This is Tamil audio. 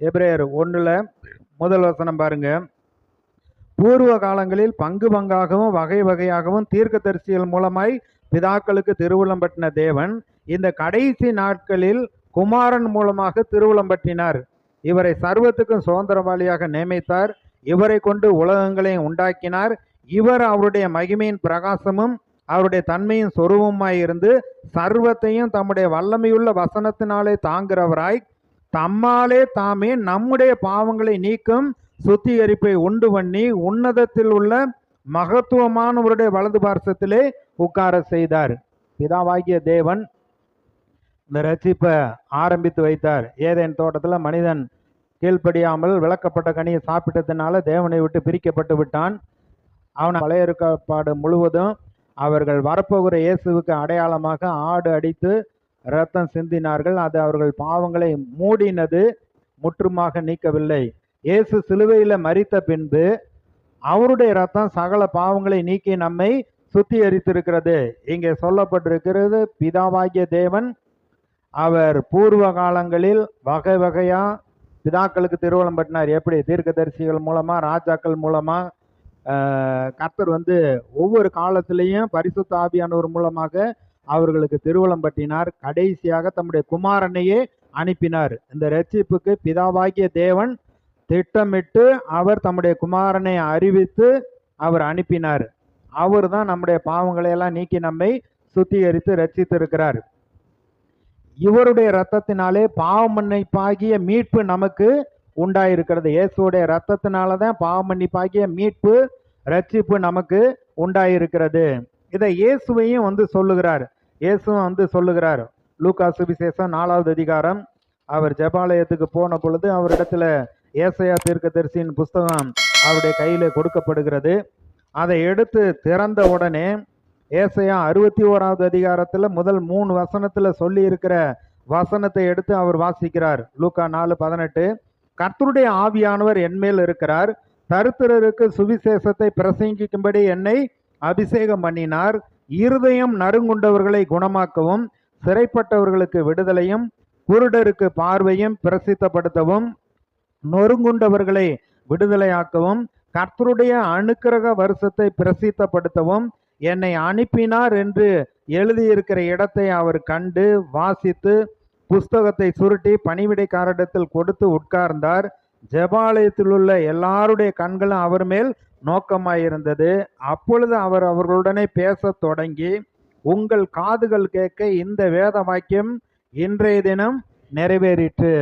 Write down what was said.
எபிரேயர் 1 முதல் வசனம் பாருங்க. பூர்வ காலங்களில் பங்கு பங்காகவும் வகை வகையாகவும் தீர்க்கதரிசிகள் மூலமாய் பிதாக்களுக்கு திருவுளம் பற்றின தேவன் இந்த கடைசி நாட்களில் குமாரன் மூலமாக திருவுளம் பற்றினார். இவரை சர்வத்துக்கும் சுதந்திரவாளியாக நியமித்தார். இவரை கொண்டு உலகங்களையும் உண்டாக்கினார். இவர் அவருடைய மகிமையின் பிரகாசமும் அவருடைய தன்மையின் சொரூபமாய் இருந்து சர்வத்தையும் தம்முடைய வல்லமையுள்ள வசனத்தினாலே தாங்கிறவராய் தம்மாலே தாமே நம்முடைய பாவங்களை நீக்கும் சுத்திகரிப்பை உண்டு பண்ணி உன்னதத்தில் உள்ள மகத்துவமானவருடைய வலது பார்சத்திலே உட்கார செய்தார். பிதாவாகிய தேவன் இந்த ரட்சிப்பை ஆரம்பித்து வைத்தார். ஏதேன் தோட்டத்தில் மனிதன் கீழ்ப்படியாமல் விளக்கப்பட்ட கனியை சாப்பிட்டதுனால தேவனை விட்டு பிரிக்கப்பட்டு விட்டான். அவன் பழைய ஏற்பாடு முழுவதும் அவர்கள் வரப்போகிற இயேசுவுக்கு அடையாளமாக ஆடு அடித்து இரத்தம் சிந்தினார்கள். அது அவர்கள் பாவங்களை மூடினது, முற்றுமாக நீக்கவில்லை. இயேசு சிலுவையில் மரித்த பின்பு அவருடைய இரத்தம் சகல பாவங்களை நீக்கி நம்மை சுத்திகரித்திருக்கிறது. இங்கே சொல்லப்பட்டிருக்கிறது, பிதாவாகிய தேவன் அவர் பூர்வ காலங்களில் வகை வகையா பிதாக்களுக்கு திருவுளம் பற்றினார். எப்படி? தீர்க்கதரிசிகள் மூலமா, ராஜாக்கள் மூலமா. கர்த்தர் ஒவ்வொரு காலத்திலையும் பரிசுத்த ஆவியானவர் மூலமாக அவர்களுக்கு திருவுளம் பற்றினார். கடைசியாக தம்முடைய குமாரனையே அனுப்பினார். இந்த ரட்சிப்புக்கு பிதாவாகிய தேவன் திட்டமிட்டு அவர் தம்முடைய குமாரனை அறிவித்து அவர் அனுப்பினார். அவர் தான் நம்முடைய பாவங்களை எல்லாம் நீக்கி நம்மை சுத்திகரித்து ரட்சித்து இருக்கிறார். இவருடைய இரத்தத்தினாலே பாவ மன்னிப்பாகிய மீட்பு நமக்கு உண்டாயிருக்கிறது. இயேசுடைய இரத்தத்தினால தான் பாவ மன்னிப்பாகிய மீட்பு, ரட்சிப்பு நமக்கு உண்டாயிருக்கிறது. இதை இயேசுவையும் சொல்லுகிறார். இயேசுவும் சொல்லுகிறார். லூக்கா சுவிசேஷம் 4வது அதிகாரம். அவர் ஜெபாலயத்துக்கு போன பொழுது அவரிடத்துல ஏசாயா தீர்க்கதரிசியின் புஸ்தகம் அவருடைய கையில கொடுக்கப்படுகிறது. அதை எடுத்து திறந்த உடனே ஏசாயா 61வது அதிகாரத்துல முதல் 3 வசனத்துல சொல்லி இருக்கிற வசனத்தை எடுத்து அவர் வாசிக்கிறார். லூக்கா 4:18. கர்த்தருடைய ஆவியானவர் என்மேல் இருக்கிறார், தரித்திரருக்கு சுவிசேஷத்தை பிரசங்கிக்கும்படி என்னை அபிஷேகம் பண்ணினார், இருதயம் நறுங்குண்டவர்களை குணமாக்கவும், சிறைப்பட்டவர்களுக்கு விடுதலையும், குருடருக்கு பார்வையும் பிரசித்தப்படுத்தவும், நொறுங்குண்டவர்களை விடுதலையாக்கவும், கர்த்தருடைய அனுக்கிரக வருஷத்தை பிரசித்தப்படுத்தவும் என்னை அனுப்பினார் என்று எழுதியிருக்கிற இடத்தை அவர் கண்டு வாசித்து புஸ்தகத்தை சுருட்டி பணிவிடைக்காரிடத்தில் கொடுத்து உட்கார்ந்தார். ஜெபாலயத்தில் உள்ள எல்லாருடைய கண்களும் அவர் மேல் நோக்கமாயிருந்தது. அப்பொழுது அவர் அவர்களுடனே பேசத் தொடங்கி, உங்கள் காதுகள் கேட்க இந்த வேத வாக்கியம் இன்றைய தினம் நிறைவேறிற்று.